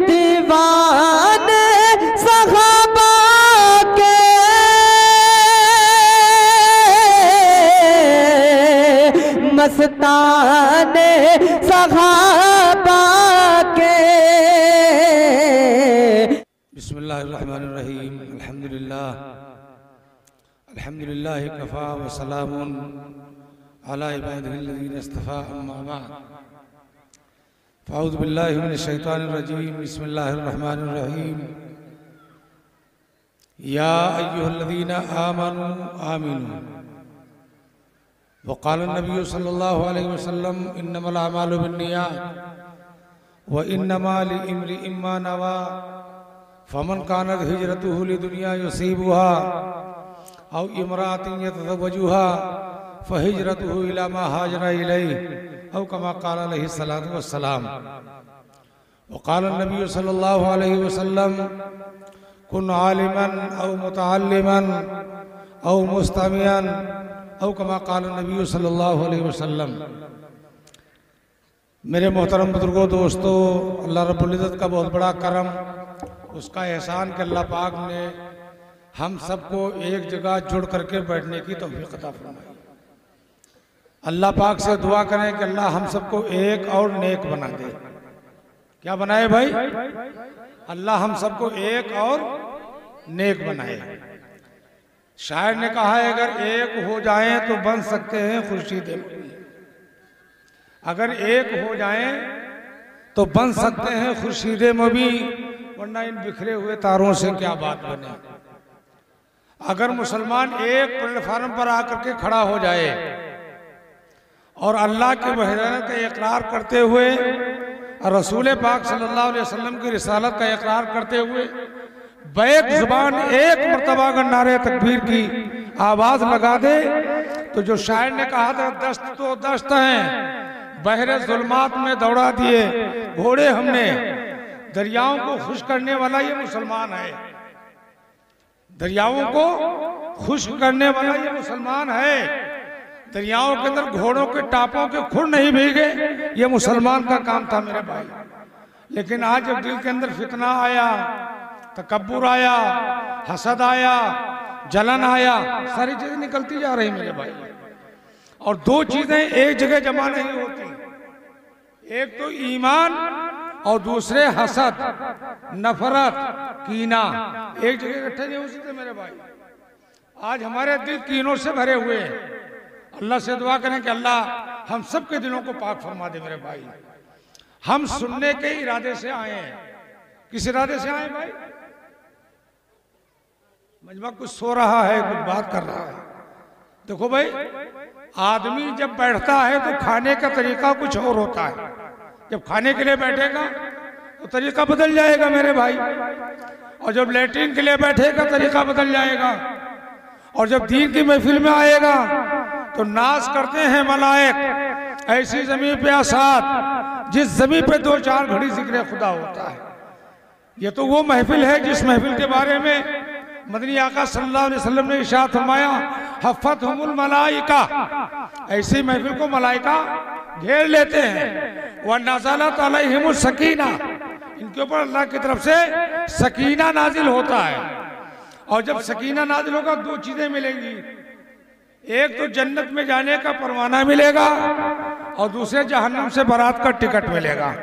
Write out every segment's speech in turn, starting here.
दीवाने सहाबा के मस्ताने सहाबा के। बिस्मिल्लाहिर्रहमानिर्रहीम। अल्हम्दुलिल्लाह कफ़ा व सलामुन अला इबादिहिल्लज़ीना इस्तफ़ा अम्मा बअद। फ़अऊज़ु बिल्लाहि मिनश शैतानिर रजीम। बिस्मिल्लाहिर्रहमानिर्रहीम। या अय्युहल्लज़ीना आमनू आमिनू वक़ाल नबी सल्लल्लाहु अलैहि वसल्लम इन्नमल अमालु बिन्नियात व इन्नमा लिइम्रिइम मा नवा फमन कानत हिजरतुहु लिदुनिया युसीबुहा औ इमरातिन यतज़व्वजुहा फहिजरतुहु इला मा हाजरा इलैहि औ कमा क़ाल अलैहि सलातु वस्सलाम। वक़ाल नबी सल्लल्लाहु अलैहि वसल्लम कुन आलिमन औ मुतअल्लिमन औ मुस्तमियन औ कमा क़ाल नबी सल्लल्लाहु अलैहि वसल्लम। मेरे मोहतरम बुजुर्गों, दोस्तों, अल्लाह रब्बुल इज़्ज़त का बहुत बड़ा करम, उसका एहसान कि अल्लाह पाक ने हम सबको एक जगह जुड़ करके बैठने की तौफीक अता फरमाई। अल्लाह पाक से दुआ करें कि अल्लाह हम सबको एक और नेक बना दे। क्या बनाए भाई? अल्लाह हम सबको एक और नेक बनाए। शायर ने कहा है, अगर एक हो जाएं तो बन सकते हैं खुर्शीद मुबीन। अगर एक हो जाएं तो बन सकते हैं खुर्शीद मुबीन, वरना इन बिखरे हुए तारों से क्या बात बने। अगर मुसलमान एक प्लेटफार्म पर आकर के खड़ा हो जाए और अल्लाह की वहदानियत का इकरार करते हुए और रसूल पाक सल्लल्लाहु अलैहि वसल्लम की रिसालत का इकरार करते हुए बैक जुबान एक मर्तबा अगर नारे तकबीर की आवाज लगा दे, तो जो शायर ने कहा था दस्त तो दस्त हैं, बहरे जुल्मात में दौड़ा दिए घोड़े हमने, दरियाओं को खुश करने वाला ये मुसलमान है। दरियाओं को खुश करने वाला ये मुसलमान है। दरियाओं के अंदर घोड़ों के टापों के खुर नहीं भीगे, ये मुसलमान का काम था मेरे भाई। लेकिन आज जब दिल के अंदर फितना आया, तकब्बुर आया, हसद आया, जलन आया, सारी चीजें निकलती जा रही मेरे भाई। और दो चीजें एक जगह जमा नहीं होती, एक तो ईमान और दूसरे हसद, नफरत, कीना, एक जगह इकट्ठे नहीं हो सकते मेरे भाई। आज हमारे दिल कीनों से भरे हुए हैं। अल्लाह से दुआ करें कि अल्लाह हम सब के दिलों को पाक फरमा दे मेरे भाई। हम सुनने के इरादे से आए हैं। किस इरादे से आए भाई? मजमा कुछ सो रहा है, कुछ बात कर रहा है। देखो भाई, आदमी जब बैठता है तो खाने का तरीका कुछ और होता है। जब खाने के लिए बैठेगा तो तरीका बदल जाएगा मेरे भाई, और जब लैट्रिन के लिए बैठेगा तरीका बदल जाएगा, और जब दीन की महफिल में आएगा तो नाज करते हैं मलाइक, ऐसी जमीन पे आसाद जिस जमीन पे 2-4 घड़ी जिक्र खुदा होता है। ये तो वो महफिल है जिस महफिल के बारे में मदनी आका सल्लल्लाहु अलैहि वसल्लम ने इरशाद फरमाया, हफ़्फ़तहुमुल मलाइका, ऐसी महफिल को मलाइका घेर लेते हैं। व नज़लत अलैहिमुस सकीना, इनके ऊपर अल्लाह की तरफ से सकीना नाजिल होता है। और जब सकीना नाजिल होगा दो चीजें मिलेंगी, एक तो जन्नत में जाने का परवाना मिलेगा और दूसरे जहन्नम से बारात का टिकट मिलेगा।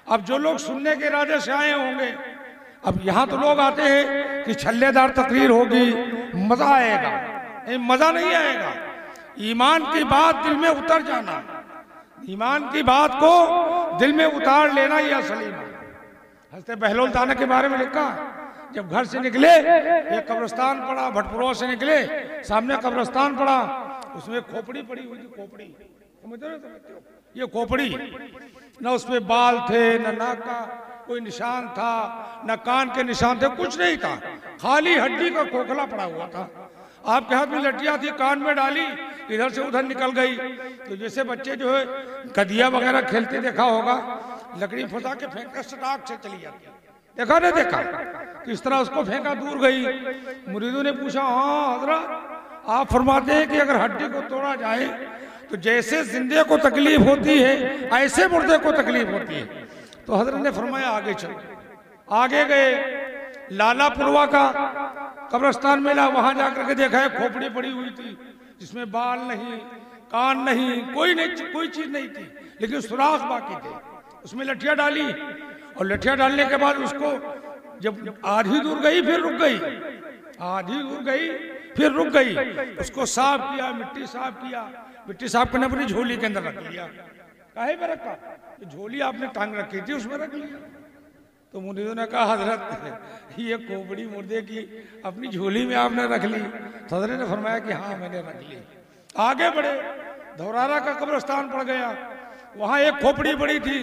अब जो लोग सुनने के इरादे से आए होंगे, अब यहाँ तो लोग आते हैं कि छल्लेदार तकरीर होगी, मजा आएगा। मजा नहीं आएगा। ईमान की बात दिल में उतर जाना, ईमान की बात को दिल में उतार लेना, यह असली है। हज़रत बहलोल ताना के बारे में लिखा, जब घर से निकले एक कब्रिस्तान पड़ा, भटपुरों से निकले, सामने कब्रिस्तान पड़ा, उसमें खोपड़ी पड़ी हुई थी। खोपड़ी समझते हो? ये खोपड़ी, न उसमें बाल थे, न नाक का कोई निशान था, न कान के निशान थे, कुछ नहीं था, खाली हड्डी का खोखला पड़ा हुआ था। आपके हाथ में लट्टियां थी, कान में डाली, इधर से उधर निकल गई। तो जैसे बच्चे जो है कदिया वगैरह खेलते देखा होगा, लकड़ी फंसा के फेंककर सटाक से चली जाती। देखा नहीं देखा? किस तरह उसको फेंका, दूर गई। मुरीदों ने पूछा, हाँ हजरत, आप फरमाते हैं कि अगर हड्डी को तोड़ा जाए तो जैसे जिंदे को तकलीफ होती है ऐसे मुर्दे को तकलीफ होती है। तो हजरत ने फरमाया आगे चलो। आगे गए, लालापुरवा का कब्रिस्तान मिला, वहां जाकर के देखा है खोपड़ी पड़ी हुई थी जिसमें बाल नहीं, कान नहीं, कोई चीज नहीं थी, लेकिन सुराख बाकी थे। उसमें लठियां डाली और लठियां डालने के बाद उसको जब आधी दूर गई फिर रुक गई, आधी दूर गई फिर रुक गई, उसको साफ किया, मिट्टी साफ किया, मिट्टी साफ करने अपनी झोली के अंदर रख लिया। काहे में रखा? झोली आपने टांग रखी थी उसमें रख लिया। तो मुरीदों ने कहा हजरत ये खोपड़ी मुर्दे की अपनी झोली में आपने रख ली? तो हजरत ने फरमाया कि हाँ मैंने रख ली। आगे बढ़े, धौरारा का कब्रिस्तान पड़ गया, वहां एक खोपड़ी पड़ी थी,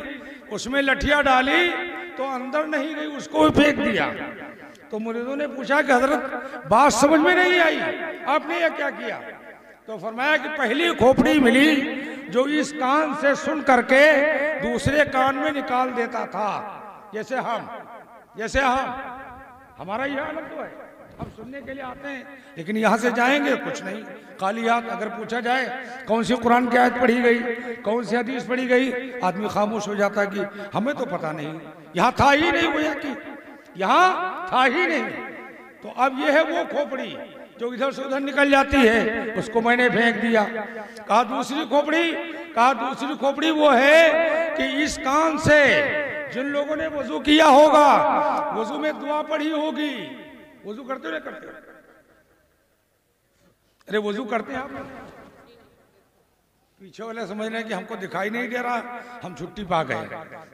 उसमें लठियां डाली तो अंदर नहीं गई, उसको फेंक दिया। तो मुरीदों ने पूछा कि हजरत बात समझ में नहीं आई, आपने यह क्या किया? तो फरमाया कि पहली खोपड़ी मिली जो इस कान से सुन करके दूसरे कान में निकाल देता था, जैसे हम हमारा यह हालत तो है, हम सुनने के लिए आते हैं लेकिन यहां से जाएंगे कुछ नहीं, खाली हाथ। अगर पूछा जाए कौन सी कुरान की आयत पढ़ी गई, कौन सी हदीस पढ़ी गई, आदमी खामोश हो जाता कि हमें तो पता नहीं, यहां था ही नहीं, गोया कि यहां था ही नहीं। तो अब यह है वो खोपड़ी जो इधर से उधर निकल जाती है, उसको मैंने फेंक दिया। कहा दूसरी खोपड़ी वो है कि इस कान से जिन लोगों ने वजू किया होगा, वजू में दुआ पढ़ी होगी, वजू करते हो? करते हो? अरे वजू करते हैं आप? पीछे वाले समझ रहे हैं कि हमको दिखाई नहीं दे रहा, हम छुट्टी पा गए।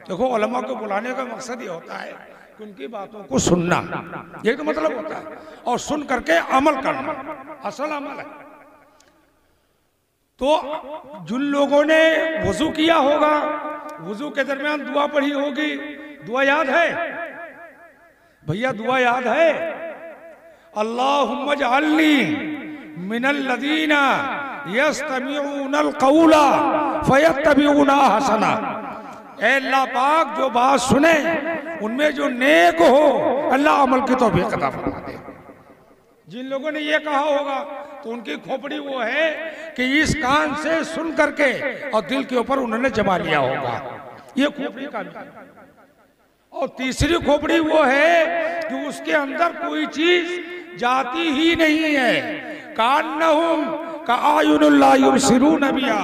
देखो उलमा को बुलाने का मकसद ये होता है कि उनकी बातों को सुनना, यही तो मतलब होता है, और सुन करके अमल करना, असल अमल है। तो जिन लोगों ने वजू किया होगा, वजू के दरमियान दुआ पढ़ी होगी, दुआ याद है भैया? दुआ याद है? अल्लाहुम्मा जअलनी मिनल लदीना यस्तमिऊनल कौला फयत्तबिऊना हसना। ऐ अल्लाह पाक जो बात सुने उनमें जो नेक हो, अल्लाह अमल की तौफीक अता फरमा दे। जिन लोगों ने ये कहा होगा तो उनकी खोपड़ी वो है कि इस कान से सुन करके और दिल के ऊपर उन्होंने जमा लिया होगा, ये खोपड़ी का। और तीसरी खोपड़ी वो है कि उसके अंदर कोई चीज जाती ही नहीं है। कान्नहुम कायुनुल ला युबसिरून बिहा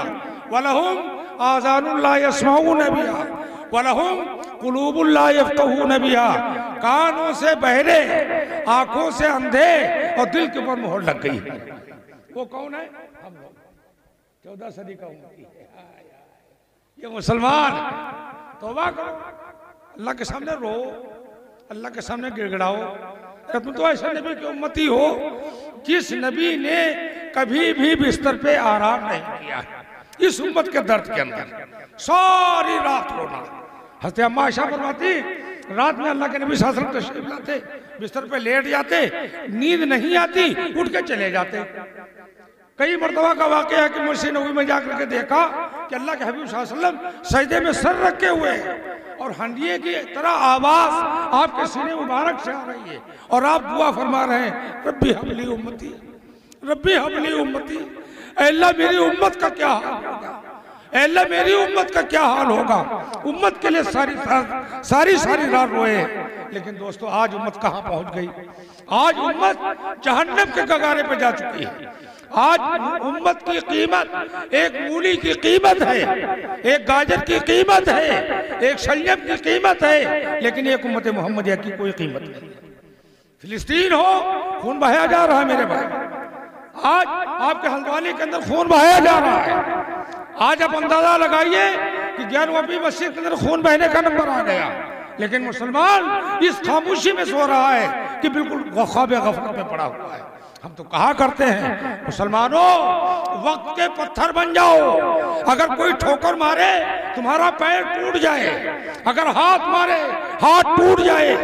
वलहुम आज़ानुल ला यस्माऊन बिहा वलहुम कुलूबुल ला यफ्क़हून बिहा। कानों से बहरे, आंखों से अंधे और दिल के ऊपर मोहर लग गई। वो कौन है? हम लोग 14 सदी का उम्मती है, ये मुसलमान। तौबा करो, अल्लाह के सामने रो, अल्लाह के सामने गिड़गिड़ाओ। तुम तो ऐसे नबी की उम्मती हो जिस नबी ने कभी भी बिस्तर पे आराम नहीं किया, इस उम्मत के दर्द के अंदर सारी रात रोना। हज़रत अम्मा आयशा फरमाती, रात में अल्लाह के नबी सल्लल्लाहु अलैहि वसल्लम तशरीफ लाते, बिस्तर पे लेट जाते, नींद नहीं आती, उठ के चले जाते। कई मरतबा का वाक़या है कि मस्जिद नबवी में जाकर के देखा कि अल्लाह के हबीब सल्लल्लाहु अलैहि वसल्लम सजदे में सर रखे हुए हैं और हंडिये की तरह आवाज आपके सीने मुबारक से आ रही है और आप दुआ फरमा रहे हैं, रब्बी हबली उम्मती, रब्बी हबली उम्मती। अल्लाह मेरी उम्मत का क्या हाल होगा, अल्लाह मेरी उम्मत का क्या हाल होगा। उम्मत के लिए सारी रात रोए। लेकिन दोस्तों आज उम्मत कहाँ पहुंच गई? आज उम्मत जहन्नम के कगारे पे जा चुकी है। आज उम्मत की कीमत एक मूली की कीमत है, एक गाजर की कीमत है, एक शलजम की कीमत है, लेकिन एक उम्मत मोहम्मदिया की कोई कीमत नहीं। फिलिस्तीन हो, खून बहाया जा रहा है मेरे भाई। आज आपके हल्द्वानी के अंदर खून बहाया जा रहा है। आज आप अंदाजा लगाइए कि 11वीं मस्जिद के अंदर खून बहने का नंबर आ गया, लेकिन मुसलमान इस खामोशी में सो रहा है कि बिल्कुल ख्वाब गफलत में पड़ा हुआ है। हम तो कहा करते हैं मुसलमानों, वक्त के पत्थर बन जाओ। अगर कोई ठोकर मारे तुम्हारा पैर टूट जाए, अगर हाथ मारे हाथ टूट जाए,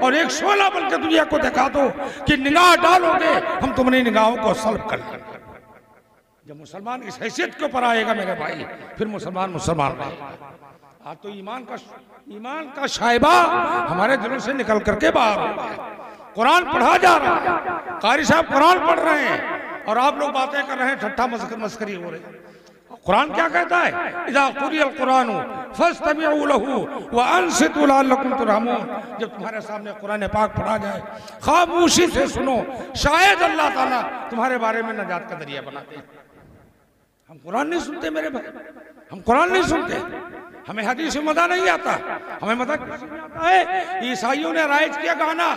और एक शोला बन के दुनिया को दिखा दो कि निगाह डालोगे हम तुम्हारी निगाहों को सल्ब कर लेंगे। जब मुसलमान इस हैसियत के ऊपर आएगा मेरे भाई, फिर मुसलमान रहेगा। आज तो ईमान का शायबा हमारे दिलों से निकल करके बाहर हो रहा है। कुरान पढ़ा जा रहा है, कारी साहब कुरान पढ़ रहे हैं और आप लोग बातें कर रहे हैं, ठट्ठा मस्करी हो रही है। कुरान क्या कहता है, इज़ा क़ुरिअल क़ुरानु फ़स्तमिऊ लहू व अंसितू लअल्लकुम तुरहमून। जब तुम्हारे सामने कुरान पाक पढ़ा जाए खामोशी से सुनो, शायद अल्लाह ताला तुम्हारे बारे में नजात का जरिया बनाते हैं। हम कुरान नहीं सुनते मेरे भाई, हम कुरान नहीं सुनते, हमें हदीस में मजा नहीं आता, हमें मजा आता है। ईसाइयों ने राइज किया गाना,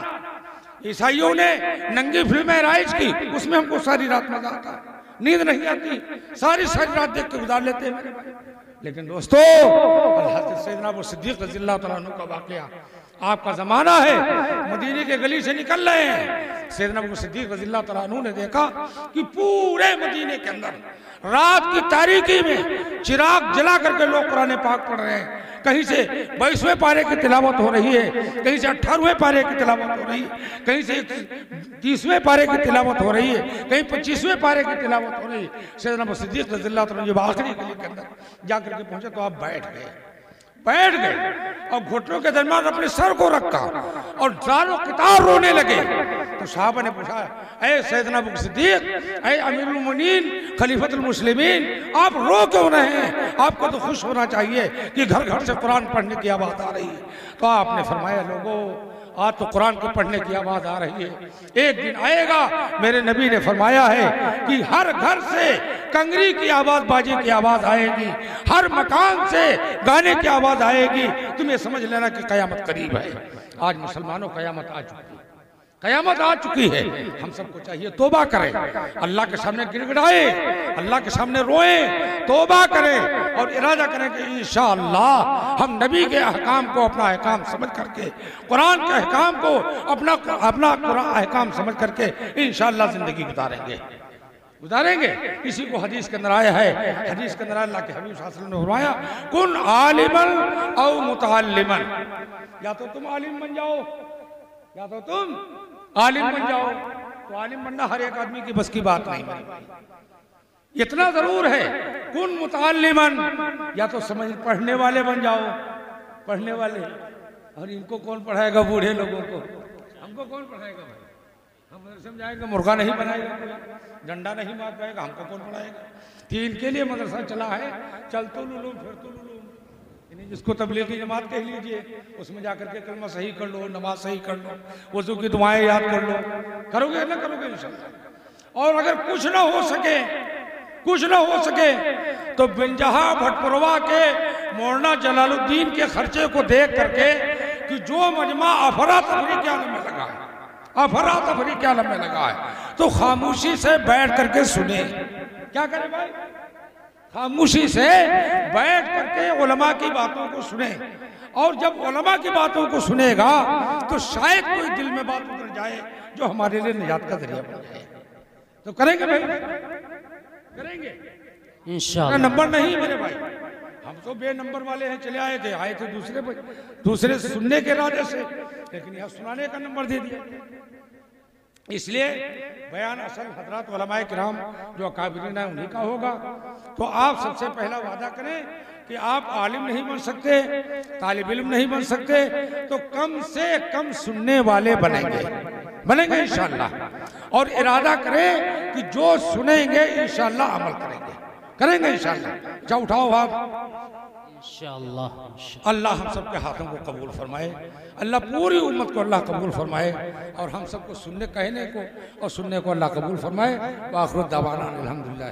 ईसाइयों ने नंगी फिल्में राइज की, उसमें हमको सारी रात मजा आता है, नींद नहीं आती, सारी रात देख के गुजार लेते हैं मेरे भाई। लेकिन दोस्तों, हज़रत सैयदना अबू सिद्दीक़ रज़ियल्लाहु तआला अन्हु का वाक़या, आपका जमाना है, मदीने के गली से निकल रहे हैं, सैयदना अबू सिद्दीक़ रज़ियल्लाहु तआला अन्हु ने देखा कि पूरे मदीने के अंदर रात की तारीकी में चिराग जला करके लोग कुरान पाक पढ़ रहे हैं। कहीं से 22वें पारे की तिलावत हो रही है, कहीं से 18वें पारे की तिलावत हो रही है, कहीं से 30वें पारे की तिलावत हो रही है, कहीं 25वें पारे की तिलावत हो रही है। सैयदना अबू सिद्दीक़ रज़ियल्लाहु तआला जब आखिरी गली के अंदर जाकर के पहुंचे तो आप बैठ गए और घुटनों के दरमियान अपने सर को रखा और दारों कितार रोने लगे। तो साहबा ने पूछा, ऐ सैयदना अबू सिद्दीक़, ऐ अमीरुल मोमिनीन, खलीफतुल मुस्लिमीन, आप रो क्यों रहे हैं? आपको तो खुश होना चाहिए कि घर घर से कुरान पढ़ने की आवाज़ आ रही है। तो आपने फरमाया, लोगों, आज तो कुरान को पढ़ने की आवाज़ आ रही है, एक दिन आएगा, मेरे नबी ने फरमाया है कि हर घर से कंगरी की आवाज़, बाजे की आवाज़ आएगी, हर मकान से गाने की आवाज़ आएगी। तुम ये समझ लेना कि कयामत करीब है। आज मुसलमानों, कयामत आ चुकी है, कयामत आ चुकी है। हम सबको चाहिए तौबा करें, अल्लाह के सामने गिड़गिड़ाए, अल्लाह के सामने रोए, तौबा करें और इरादा करें कि इंशाअल्लाह हम नबी के अहकाम को अपना अहकाम समझ करके, कुरान के अहकाम को अपना कुरान अहकाम समझ करके इंशाअल्लाह जिंदगी गुजारेंगे। इसी को हदीस के अंदर आया है, हदीस के अंदर अल्लाह के हबीब सल्लल्लाहु अलैहि वसल्लम ने फरमाया, कुन आलिमन औ मुतअल्लिमन, या तो तुम आलिम बन जाओ या तो तुम आलिम बन जाओ। तो आलिम बनना हर एक आदमी की बस की बात नहीं है, इतना जरूर है। कुन मुतअल्लिमन, या तो समझ पढ़ने वाले बन जाओ, पढ़ने वाले। और इनको कौन पढ़ाएगा, बूढ़े लोगों को? हमको कौन पढ़ाएगा भाई? हम मदरसे में जाएंगे, मुर्गा नहीं बनाएगा, डंडा नहीं मार पाएगा, हमको कौन पढ़ाएगा? कि इनके लिए मदरसा चला है, चलतो लुलूम फिरतो लुलूम, जिसको तबलीगी जमात कह लीजिए, उसमें जाकर के कलमा सही कर लो, नमाज सही कर लो, वज़ू की दुआएं याद कर लो। करोगे ना करोगे इंशाअल्लाह। और अगर कुछ ना हो सके तो बिनजहा भटपुरवा के मौलाना जलालुद्दीन के खर्चे को देख करके कि जो मजमा अफरा तफरी के आलम में लगा है, अफरा तफरी के आलम में लगा है, तो खामोशी से बैठ करके सुने। क्या करें भाई? खामोशी से बैठ करके उलमा की बातों को सुने। और जब उलमा की बातों को सुनेगा तो शायद कोई दिल में बात उतर जाए जो हमारे लिए निजात का जरिया बन जाए। तो करेंगे भाई, करेंगे इंशाअल्लाह। नंबर नहीं मेरे भाई, हम तो बे नंबर वाले हैं, चले आए थे दूसरे सुनने के इरादे से, लेकिन यह सुनाने का नंबर दे दिया। इसलिए बयान असल हजरात उलमाए किराम जो अकाबिरीन है उन्हीं का होगा। तो आप सबसे पहला वादा करें कि आप आलिम नहीं बन सकते, तालिब इल्म नहीं बन सकते, तो कम से कम सुनने वाले बनेंगे इंशाअल्लाह। और इरादा करें कि जो सुनेंगे इंशाअल्लाह अमल करेंगे इंशाअल्लाह। जा उठाओ आप इंशाअल्लाह। अल्लाह हम सबके हाथों को कबूल फरमाए, अल्लाह पूरी उम्मत को अल्लाह कबूल फरमाए, और हम सबको सुनने कहने को और सुनने को अल्लाह कबूल फरमाए। व आखिर दावाना अल्हम्दुलिल्लाह।